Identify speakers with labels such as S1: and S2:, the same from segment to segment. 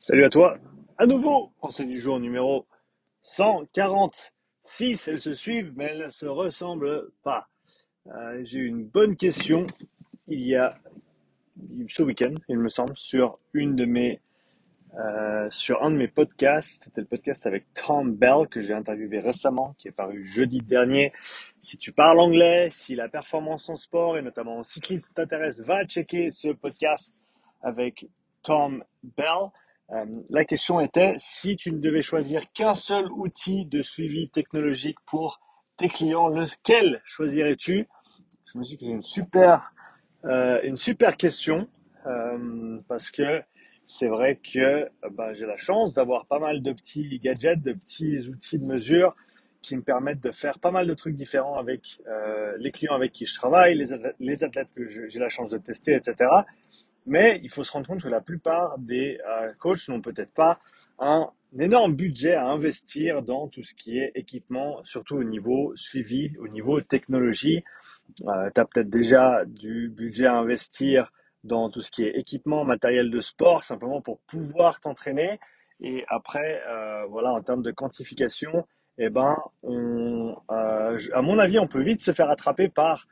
S1: Salut à toi, à nouveau, pensée du jour numéro 146. Elles se suivent, mais elles ne se ressemblent pas. J'ai eu une bonne question il y a ce week-end, il me semble, sur un de mes podcasts. C'était le podcast avec Tom Bell que j'ai interviewé récemment, qui est paru jeudi dernier. Si tu parles anglais, si la performance en sport et notamment en cyclisme t'intéresse, va checker ce podcast avec Tom Bell. La question était, si tu ne devais choisir qu'un seul outil de suivi technologique pour tes clients, lequel choisirais-tu? Je me suis dit que c'est une super question parce que c'est vrai que j'ai la chance d'avoir pas mal de petits gadgets, de petits outils de mesure qui me permettent de faire pas mal de trucs différents avec les clients avec qui je travaille, les athlètes que j'ai la chance de tester, etc. Mais il faut se rendre compte que la plupart des coachs n'ont peut-être pas un énorme budget à investir dans tout ce qui est équipement, surtout au niveau suivi, au niveau technologie. Tu as peut-être déjà du budget à investir dans tout ce qui est équipement, matériel de sport, simplement pour pouvoir t'entraîner. Et après, voilà, en termes de quantification, eh ben, à mon avis, on peut vite se faire attraper par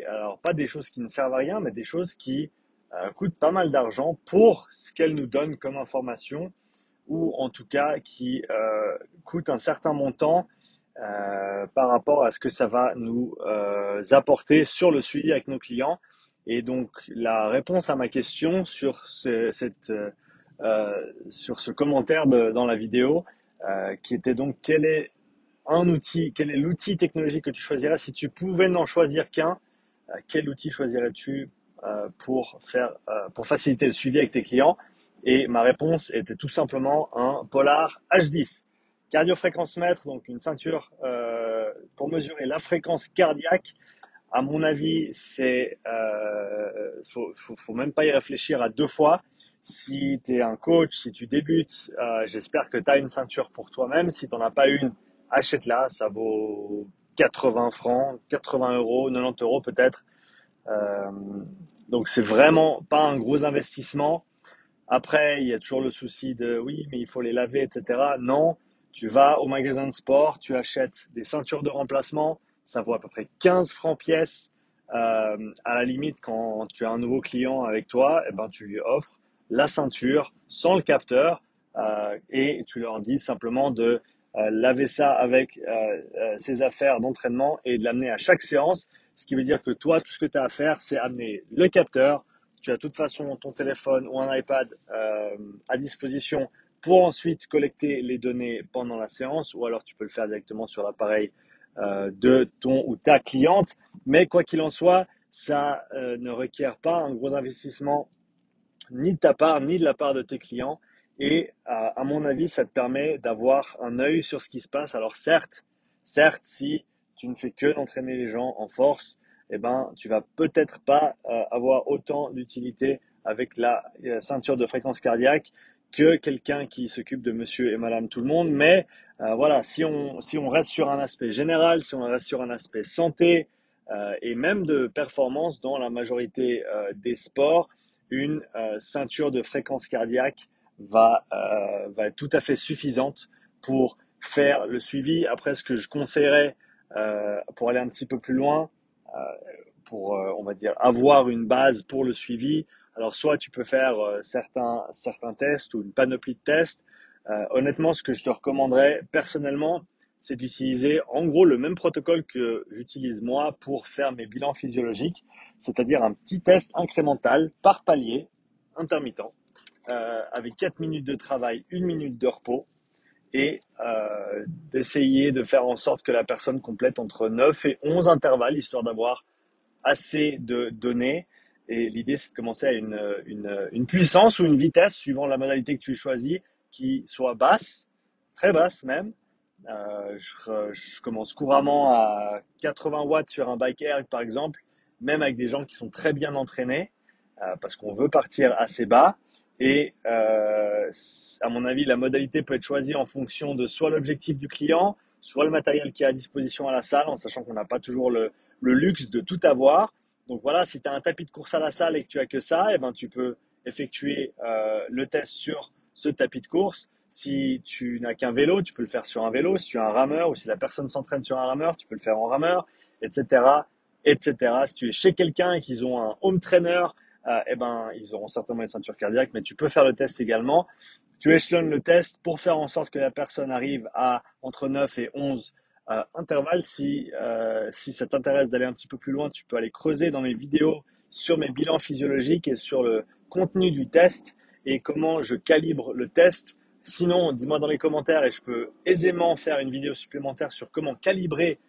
S1: alors pas des choses qui ne servent à rien, mais des choses qui coûtent pas mal d'argent pour ce qu'elles nous donnent comme information, ou en tout cas qui coûtent un certain montant par rapport à ce que ça va nous apporter sur le suivi avec nos clients. Et donc, la réponse à ma question sur ce commentaire dans la vidéo, qui était donc quel est l'outil technologique que tu choisirais si tu pouvais n'en choisir qu'un, quel outil choisirais-tu pour faciliter le suivi avec tes clients? Et ma réponse était tout simplement un Polar H10. Cardiofréquence-mètre, donc une ceinture pour mesurer la fréquence cardiaque. À mon avis, faut même pas y réfléchir à deux fois. Si tu es un coach, si tu débutes, j'espère que tu as une ceinture pour toi-même. Si tu n'en as pas une, achète-la. Ça vaut 80 francs, 80 euros, 90 euros peut-être. Euh, donc c'est vraiment pas un gros investissement. Après, il y a toujours le souci de oui, mais il faut les laver, etc. Non, tu vas au magasin de sport, tu achètes des ceintures de remplacement, ça vaut à peu près 15 francs pièce. À la limite, quand tu as un nouveau client avec toi, eh ben, tu lui offres la ceinture sans le capteur et tu leur dis simplement de laver ça avec ses affaires d'entraînement et de l'amener à chaque séance. Ce qui veut dire que toi, tout ce que tu as à faire, c'est amener le capteur. Tu as de toute façon ton téléphone ou un iPad à disposition pour ensuite collecter les données pendant la séance, ou alors tu peux le faire directement sur l'appareil de ton ou ta cliente. Mais quoi qu'il en soit, ça ne requiert pas un gros investissement ni de ta part, ni de la part de tes clients. Et à mon avis, ça te permet d'avoir un œil sur ce qui se passe. Alors certes, si tu ne fais que d'entraîner les gens en force, eh ben, tu vas peut-être pas avoir autant d'utilité avec la ceinture de fréquence cardiaque que quelqu'un qui s'occupe de monsieur et madame tout le monde. Mais voilà, si on reste sur un aspect général, si on reste sur un aspect santé et même de performance dans la majorité des sports, une ceinture de fréquence cardiaque va être tout à fait suffisante pour faire le suivi. Après, ce que je conseillerais pour aller un petit peu plus loin, euh, pour, on va dire, avoir une base pour le suivi, alors soit tu peux faire certains tests ou une panoplie de tests. Honnêtement, ce que je te recommanderais personnellement, c'est d'utiliser en gros le même protocole que j'utilise moi pour faire mes bilans physiologiques, c'est-à-dire un petit test incrémental par palier, intermittent, avec 4 minutes de travail, 1 minute de repos, et d'essayer de faire en sorte que la personne complète entre 9 et 11 intervalles, histoire d'avoir assez de données. Et l'idée, c'est de commencer à une puissance ou une vitesse, suivant la modalité que tu choisis, qui soit basse, très basse même. Je commence couramment à 80 watts sur un bike air, par exemple, même avec des gens qui sont très bien entraînés, parce qu'on veut partir assez bas. Et à mon avis, la modalité peut être choisie en fonction de soit l'objectif du client, soit le matériel qui est à disposition à la salle, en sachant qu'on n'a pas toujours le luxe de tout avoir. Donc voilà, si tu as un tapis de course à la salle et que tu as que ça, eh ben, tu peux effectuer le test sur ce tapis de course. Si tu n'as qu'un vélo, tu peux le faire sur un vélo. Si tu as un rameur ou si la personne s'entraîne sur un rameur, tu peux le faire en rameur, etc., etc. Si tu es chez quelqu'un et qu'ils ont un home trainer, eh ben, ils auront certainement une ceinture cardiaque, mais tu peux faire le test également. Tu échelonnes le test pour faire en sorte que la personne arrive à entre 9 et 11 intervalles. Si ça t'intéresse d'aller un petit peu plus loin, tu peux aller creuser dans mes vidéos sur mes bilans physiologiques et sur le contenu du test et comment je calibre le test. Sinon, dis-moi dans les commentaires et je peux aisément faire une vidéo supplémentaire sur comment calibrer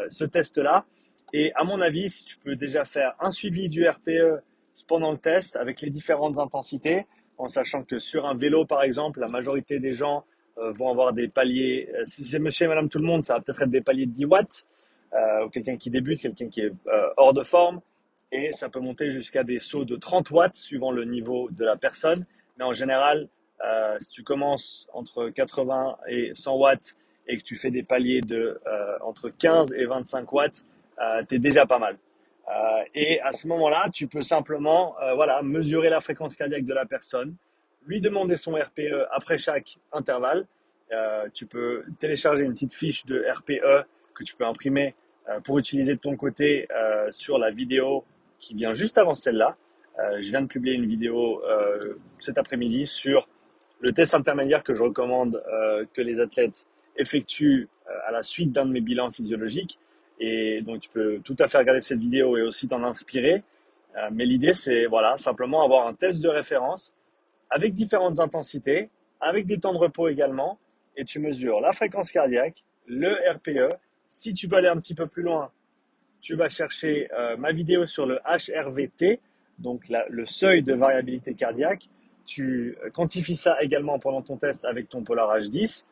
S1: ce test-là. Et à mon avis, si tu peux déjà faire un suivi du RPE pendant le test avec les différentes intensités, en sachant que sur un vélo, par exemple, la majorité des gens vont avoir des paliers. Si c'est monsieur et madame tout le monde, ça va peut-être être des paliers de 10 watts, ou quelqu'un qui débute, quelqu'un qui est hors de forme. Et ça peut monter jusqu'à des sauts de 30 watts, suivant le niveau de la personne. Mais en général, si tu commences entre 80 et 100 watts et que tu fais des paliers de entre 15 et 25 watts, tu es déjà pas mal. Et à ce moment-là, tu peux simplement voilà, mesurer la fréquence cardiaque de la personne, lui demander son RPE après chaque intervalle. Tu peux télécharger une petite fiche de RPE que tu peux imprimer pour utiliser de ton côté sur la vidéo qui vient juste avant celle-là. Je viens de publier une vidéo cet après-midi sur le test intermédiaire que je recommande que les athlètes effectuent à la suite d'un de mes bilans physiologiques. Et donc, tu peux tout à fait regarder cette vidéo et aussi t'en inspirer. Mais l'idée, c'est voilà, simplement avoir un test de référence avec différentes intensités, avec des temps de repos également. Et tu mesures la fréquence cardiaque, le RPE. Si tu veux aller un petit peu plus loin, tu vas chercher ma vidéo sur le HRVT, donc le seuil de variabilité cardiaque. Tu quantifies ça également pendant ton test avec ton Polar H10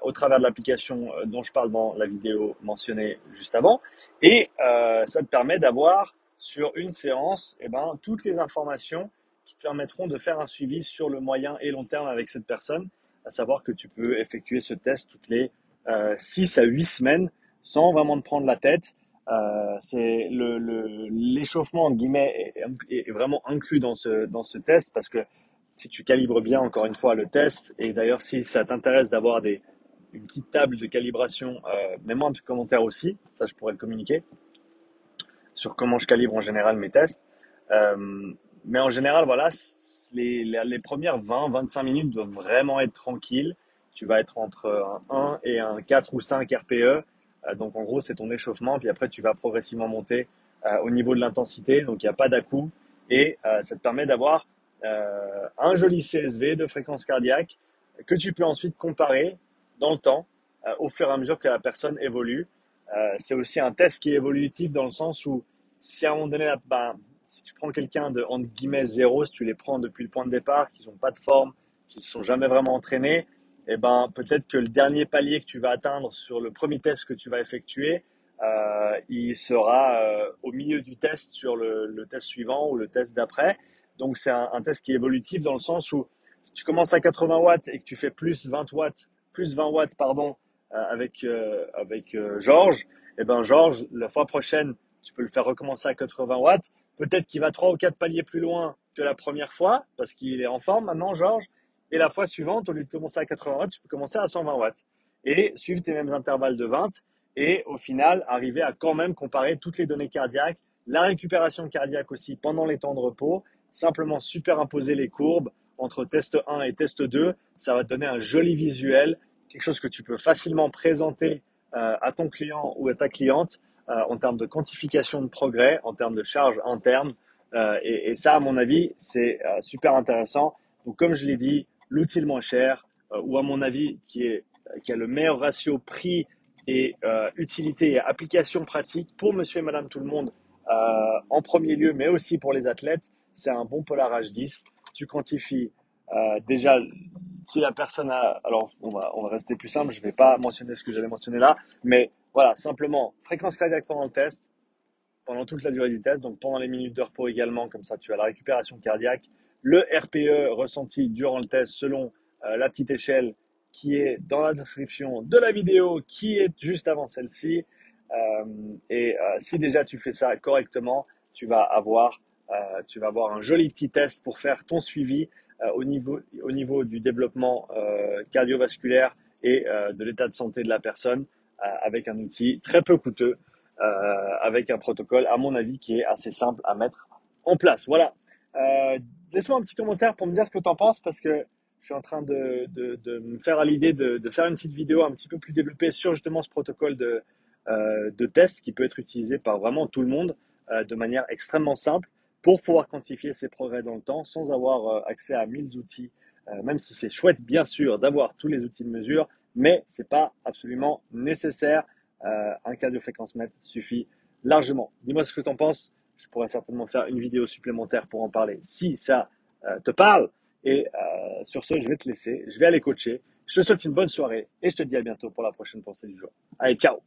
S1: au travers de l'application dont je parle dans la vidéo mentionnée juste avant. Et ça te permet d'avoir sur une séance eh ben, toutes les informations qui te permettront de faire un suivi sur le moyen et long terme avec cette personne, à savoir que tu peux effectuer ce test toutes les 6 à 8 semaines sans vraiment te prendre la tête. C'est l'échauffement en guillemets est vraiment inclus dans ce test parce que si tu calibres bien encore une fois le test et d'ailleurs si ça t'intéresse d'avoir une petite table de calibration, mets-moi un petit commentaire aussi, ça je pourrais le communiquer sur comment je calibre en général mes tests. Euh, mais en général, voilà, les premières 20-25 minutes doivent vraiment être tranquilles. Tu vas être entre un 1 et un 4 ou 5 RPE. Donc en gros, c'est ton échauffement. Puis après, tu vas progressivement monter au niveau de l'intensité. Donc il n'y a pas d'à-coup. Et ça te permet d'avoir un joli CSV de fréquence cardiaque que tu peux ensuite comparer dans le temps au fur et à mesure que la personne évolue. C'est aussi un test qui est évolutif dans le sens où si à un moment donné, ben, si tu prends quelqu'un de entre guillemets zéro, si tu les prends depuis le point de départ, qu'ils n'ont pas de forme, qu'ils ne se sont jamais vraiment entraînés, eh ben, peut-être que le dernier palier que tu vas atteindre sur le premier test que tu vas effectuer, il sera au milieu du test sur le test suivant ou le test d'après. Donc c'est un test qui est évolutif dans le sens où si tu commences à 80 watts et que tu fais plus 20 watts pardon, avec Georges, et ben Georges, la fois prochaine, tu peux le faire recommencer à 80 watts. Peut-être qu'il va 3 ou 4 paliers plus loin que la première fois, parce qu'il est en forme maintenant, Georges. Et la fois suivante, au lieu de commencer à 80 watts, tu peux commencer à 120 watts. Et suivre tes mêmes intervalles de 20. Et au final, arriver à quand même comparer toutes les données cardiaques, la récupération cardiaque aussi pendant les temps de repos, simplement superimposer les courbes entre test 1 et test 2. Ça va te donner un joli visuel, quelque chose que tu peux facilement présenter à ton client ou à ta cliente en termes de quantification de progrès, en termes de charge interne. Et ça, à mon avis, c'est super intéressant. Donc, comme je l'ai dit, l'outil le moins cher, ou à mon avis, qui a le meilleur ratio prix et utilité et application pratique pour monsieur et madame tout le monde en premier lieu, mais aussi pour les athlètes, c'est un bon Polar H10. Tu quantifies déjà si la personne a, alors on va rester plus simple, je ne vais pas mentionner ce que j'allais mentionner là, mais voilà, simplement fréquence cardiaque pendant le test, pendant toute la durée du test, donc pendant les minutes de repos également, comme ça tu as la récupération cardiaque, le RPE ressenti durant le test selon la petite échelle qui est dans la description de la vidéo, qui est juste avant celle-ci. Si déjà tu fais ça correctement, tu vas avoir un joli petit test pour faire ton suivi au niveau du développement cardiovasculaire et de l'état de santé de la personne avec un outil très peu coûteux, avec un protocole, à mon avis, qui est assez simple à mettre en place. Voilà. Euh, Laisse-moi un petit commentaire pour me dire ce que tu en penses parce que je suis en train de me faire à l'idée de faire une petite vidéo un petit peu plus développée sur justement ce protocole de test qui peut être utilisé par vraiment tout le monde de manière extrêmement simple pour pouvoir quantifier ses progrès dans le temps sans avoir accès à 1000 outils, même si c'est chouette bien sûr d'avoir tous les outils de mesure, mais ce n'est pas absolument nécessaire. Un cardiofréquence-mètre suffit largement. Dis-moi ce que tu en penses. Je pourrais certainement faire une vidéo supplémentaire pour en parler si ça te parle. Et sur ce, je vais te laisser. Je vais aller coacher. Je te souhaite une bonne soirée et je te dis à bientôt pour la prochaine pensée du jour. Allez, ciao!